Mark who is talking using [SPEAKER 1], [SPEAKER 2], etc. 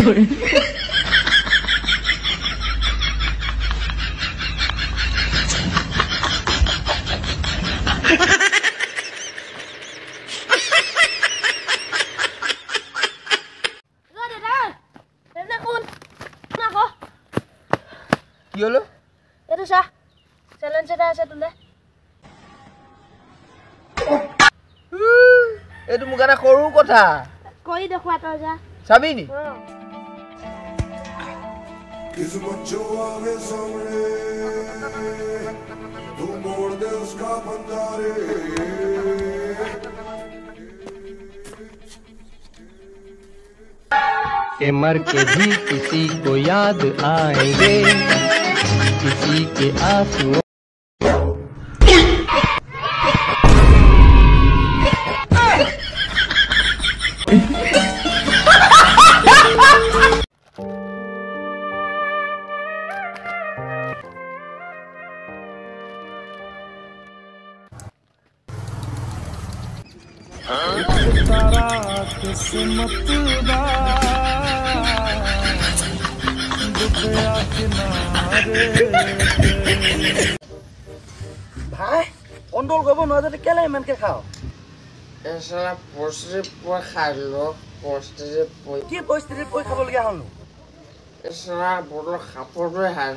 [SPEAKER 1] কি হলো
[SPEAKER 2] এইটো চা চ্যালেঞ্জ এটা আছে তোলে
[SPEAKER 1] এইটো মোক এটা সৰু কথা
[SPEAKER 2] কৰি দেখুৱা তই যা
[SPEAKER 1] চাবি নি
[SPEAKER 3] किस्मत जो आवे सामने तू मोड़ दे उसका बंदा रे
[SPEAKER 4] के मर के भी किसी को याद आएंगे किसी के आंसू
[SPEAKER 1] ভাই কন্ট্রোল করব না যদি কেলে ইমানকে খাও
[SPEAKER 5] এছাড়া পরিস্থিতি পর খাইলো পরিস্থিতি
[SPEAKER 1] কি পরিস্থিতি পই খাব লগা হল
[SPEAKER 5] এছাড়া বড় খাপড়ে হার